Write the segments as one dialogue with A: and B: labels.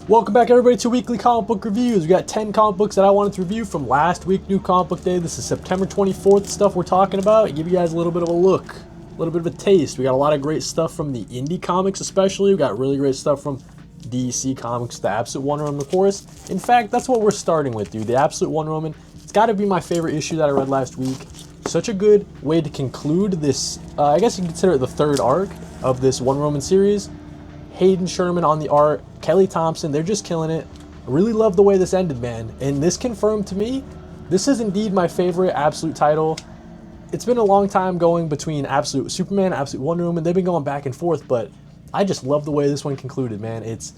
A: Welcome back everybody to Weekly Comic Book Reviews. We got 10 comic books that I wanted to review from last week, New Comic Book Day. This is September 24th stuff we're talking about. Give you guys a little bit of a look, a little bit of a taste. We got a lot of great stuff from the indie comics especially. We got really great stuff from DC Comics, the Absolute Wonder Woman, of course. In fact, that's what we're starting with, dude. The Absolute Wonder Woman. It's got to be my favorite issue that I read last week. Such a good way to conclude this, I guess you can consider it the third arc of this Wonder Woman series. Hayden Sherman on the art, Kelly Thompson, they're just killing it. I really love the way this ended, man. And this confirmed to me, this is indeed my favorite Absolute title. It's been a long time going between Absolute Superman, Absolute Wonder Woman. They've been going back and forth, but I just love the way this one concluded, man. It's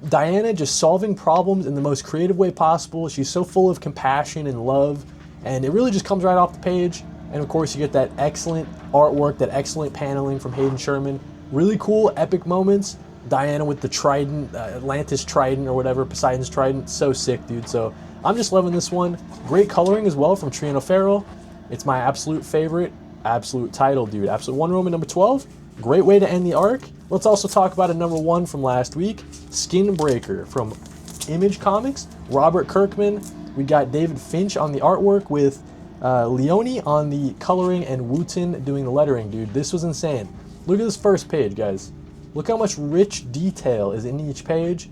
A: Diana just solving problems in the most creative way possible. She's so full of compassion and love, and it really just comes right off the page. And of course, you get that excellent artwork, that excellent paneling from Hayden Sherman. Really cool, epic moments. Diana with the trident, Atlantis trident or whatever, Poseidon's trident, so sick, dude. So I'm just loving this one. Great coloring as well from Triano Farrell. It's my absolute favorite Absolute title, dude. Absolute Wonder Woman number 12. Great way to end the arc. Let's also talk about a number 1 from last week, Skinbreaker from Image Comics. Robert Kirkman. We got David Finch on the artwork with Leone on the coloring and Wooten doing the lettering, dude. This was insane. Look at this first page, guys. Look how much rich detail is in each page.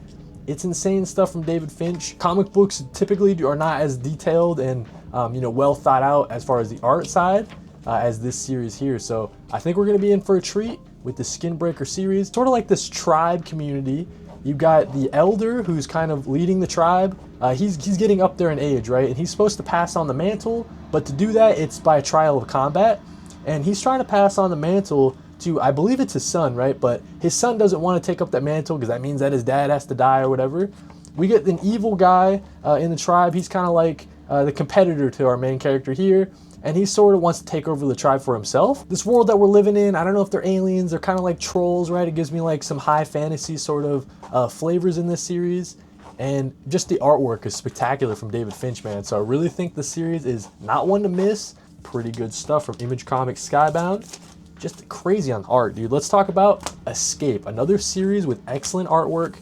A: It's insane stuff from David Finch. Comic books typically are not as detailed and well thought out as far as the art side as this series here. So I think we're gonna be in for a treat with the Skinbreaker series. Sort of like this tribe community. You've got the elder who's kind of leading the tribe. He's getting up there in age, right? And he's supposed to pass on the mantle, but to do that, it's by a trial of combat. And he's trying to pass on the mantle to, I believe it's his son, right? But his son doesn't want to take up that mantle because that means that his dad has to die or whatever. We get an evil guy in the tribe. He's kind of like the competitor to our main character here. And he sort of wants to take over the tribe for himself. This world that we're living in, I don't know if they're aliens. They're kind of like trolls, right? It gives me like some high fantasy sort of flavors in this series. And just the artwork is spectacular from David Finch, man. So I really think the series is not one to miss. Pretty good stuff from Image Comics Skybound. Just crazy on art, dude. Let's talk about Escape, another series with excellent artwork.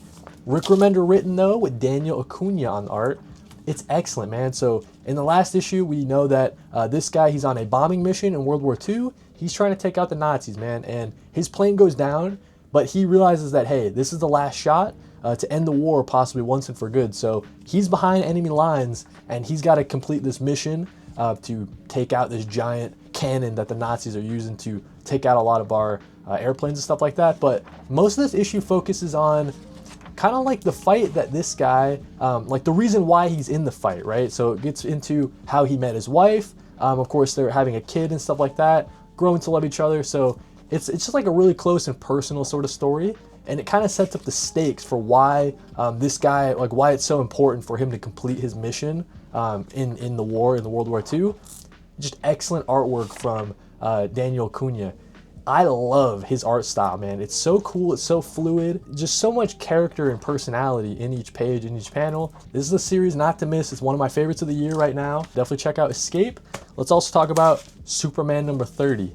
A: Rick Remender written, though, with Daniel Acuna on the art. It's excellent, man. So in the last issue, we know that this guy, he's on a bombing mission in World War II. He's trying to take out the Nazis, man. And his plane goes down, but he realizes that, hey, this is the last shot to end the war, possibly once and for good. So he's behind enemy lines, and he's got to complete this mission to take out this giant cannon that the Nazis are using to take out a lot of our airplanes and stuff like that. But most of this issue focuses on kind of like the fight that this guy, like the reason why he's in the fight, right? So it gets into how he met his wife. Of course, they're having a kid and stuff like that, growing to love each other. So it's just like a really close and personal sort of story. And it kind of sets up the stakes for why this guy, like why it's so important for him to complete his mission in the war, in the World War II. Just excellent artwork from Daniel Acuna. I love his art style, man. It's so cool, it's so fluid, just so much character and personality in each page, in each panel. This is a series not to miss. It's one of my favorites of the year right now. Definitely check out Escape. Let's also talk about Superman number 30.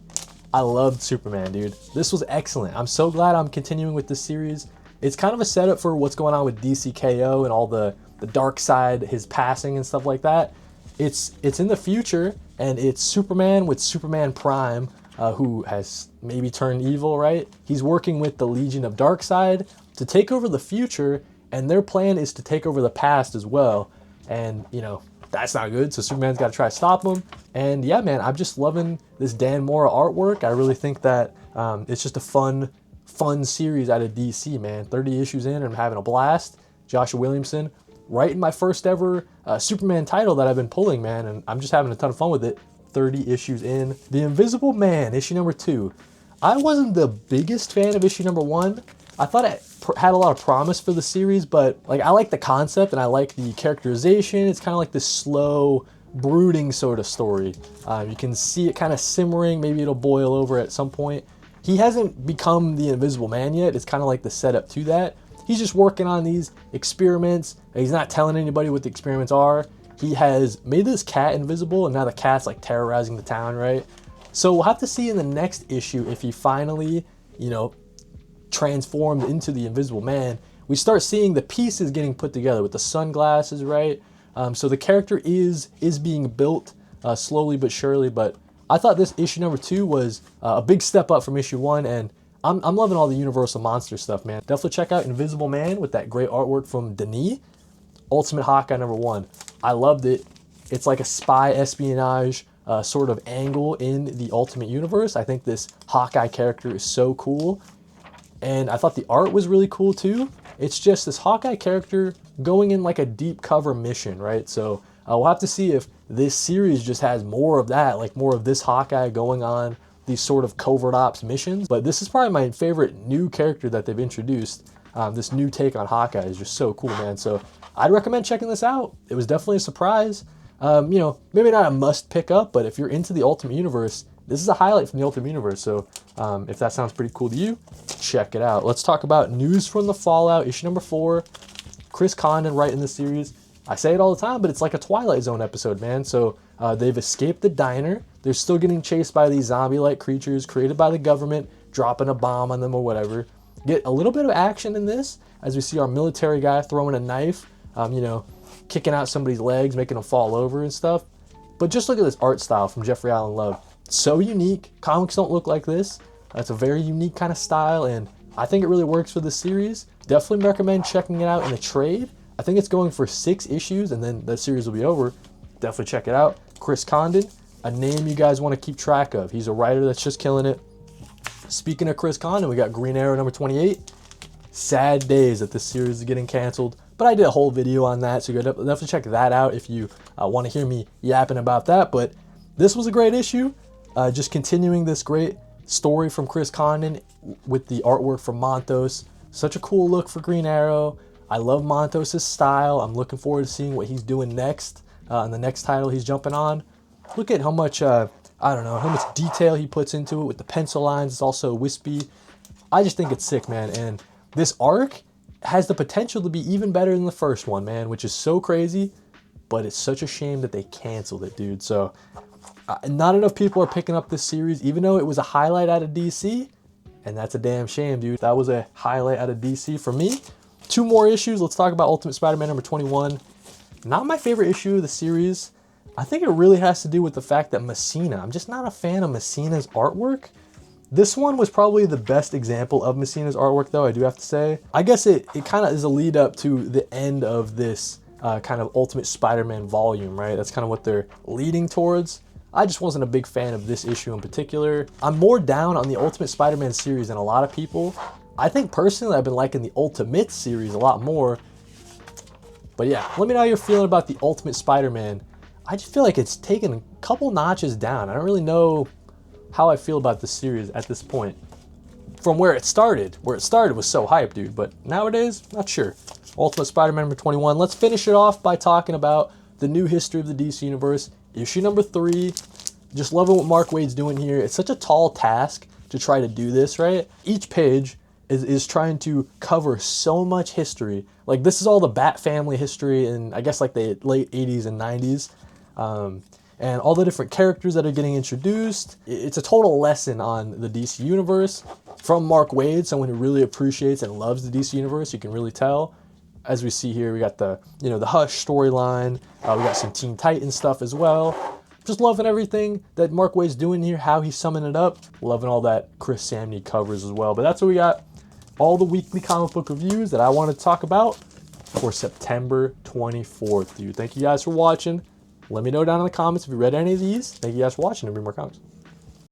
A: I loved Superman, dude. This was excellent. I'm so glad I'm continuing with this series. It's kind of a setup for what's going on with DCKO and all the dark side, his passing and stuff like that. It's in the future, and it's Superman with Superman Prime, who has maybe turned evil, right? He's working with the Legion of Darkseid to take over the future, and their plan is to take over the past as well. And, that's not good, so Superman's got to try to stop him. And yeah, man, I'm just loving this Dan Mora artwork. I really think that it's just a fun series out of DC, man. 30 issues in, and I'm having a blast. Joshua Williamson writing my first ever Superman title that I've been pulling, man, and I'm just having a ton of fun with it. 30 issues in. The Invisible Man, issue number 2. I wasn't the biggest fan of issue number 1. I thought it had a lot of promise for the series, but like I like the concept and I like the characterization. It's kind of like this slow, brooding sort of story. You can see it kind of simmering. Maybe it'll boil over at some point. He hasn't become the Invisible Man yet. It's kind of like the setup to that. He's just working on these experiments. He's not telling anybody what the experiments are. He has made this cat invisible, and now the cat's like terrorizing the town, right? So we'll have to see in the next issue if he finally, transformed into the Invisible Man. we start seeing the pieces getting put together with the sunglasses, right? So the character is being built slowly but surely, but I thought this issue number 2 was a big step up from issue 1, and I'm loving all the Universal Monster stuff, man. Definitely check out Invisible Man with that great artwork from Denis. Ultimate Hawkeye number 1. I loved it. It's like a spy espionage sort of angle in the Ultimate Universe. I think this Hawkeye character is so cool. And I thought the art was really cool too. It's just this Hawkeye character going in like a deep cover mission, right? So we'll have to see if this series just has more of that, like more of this Hawkeye going on these sort of covert ops missions. But this is probably my favorite new character that they've introduced. This new take on Hawkeye is just so cool, man. So I'd recommend checking this out. It was definitely a surprise. You know, maybe not a must pick up, but if you're into the Ultimate Universe, this is a highlight from the Ultimate Universe. So if that sounds pretty cool to you, check it out. Let's talk about news from the Fallout, issue number 4. Chris Condon writing this series. I say it all the time, but it's like a Twilight Zone episode, man. So they've escaped the diner. They're still getting chased by these zombie-like creatures created by the government, dropping a bomb on them or whatever. Get a little bit of action in this as we see our military guy throwing a knife, you know, kicking out somebody's legs, making them fall over and stuff. But just look at this art style from Jeffrey Allen Love. So unique. Comics don't look like this. It's a very unique kind of style, and I think it really works for this series. Definitely recommend checking it out in a trade. I think it's going for 6 issues, and then the series will be over. Definitely check it out. Chris Condon, a name you guys want to keep track of. He's a writer that's just killing it. Speaking of Chris Condon, we got Green Arrow number 28. Sad days that this series is getting canceled, but I did a whole video on that, so you gotta definitely check that out if you want to hear me yapping about that. But this was a great issue. Just continuing this great story from Chris Condon with the artwork from Montos. Such a cool look for Green Arrow. I love Montos' style. I'm looking forward to seeing what he's doing next in the next title he's jumping on. Look at how much, I don't know, how much detail he puts into it with the pencil lines. It's also wispy. I just think it's sick, man. And this arc has the potential to be even better than the first one, man, which is so crazy. But it's such a shame that they canceled it, dude. So not enough people are picking up this series, even though it was a highlight out of DC. And that's a damn shame, dude. That was a highlight out of DC for me. 2 more issues. Let's talk about Ultimate Spider-Man number 21. Not my favorite issue of the series. I think it really has to do with the fact that Messina, I'm just not a fan of Messina's artwork. This one was probably the best example of Messina's artwork, though, I do have to say. I guess it kind of is a lead up to the end of this kind of Ultimate Spider-Man volume, right? That's kind of what they're leading towards. I just wasn't a big fan of this issue in particular. I'm more down on the Ultimate Spider-Man series than a lot of people. I think personally I've been liking the Ultimate series a lot more. But yeah, let me know how you're feeling about the Ultimate Spider-Man. I just feel like it's taken a couple notches down. I don't really know how I feel about this series at this point. From where it started was so hyped, dude. But nowadays, not sure. Ultimate Spider-Man number 21. Let's finish it off by talking about the new history of the DC Universe. Issue number 3. Just loving what Mark Waid's doing here. It's such a tall task to try to do this, right? Each page is trying to cover so much history. Like, this is all the Bat family history in, I guess, like the late 80s and 90s. And all the different characters that are getting introduced. It's a total lesson on the DC Universe from Mark Waid, someone who really appreciates and loves the DC Universe. You can really tell. As we see here, we got the, you know, the Hush storyline. We got some Teen Titans stuff as well. Just loving everything that Mark Waid's doing here, how he's summing it up. Loving all that Chris Samney covers as well. But that's what we got. All the weekly comic book reviews that I want to talk about for September 24th, dude. Thank you guys for watching. Let me know down in the comments if you read any of these. Thank you guys for watching and read more comics.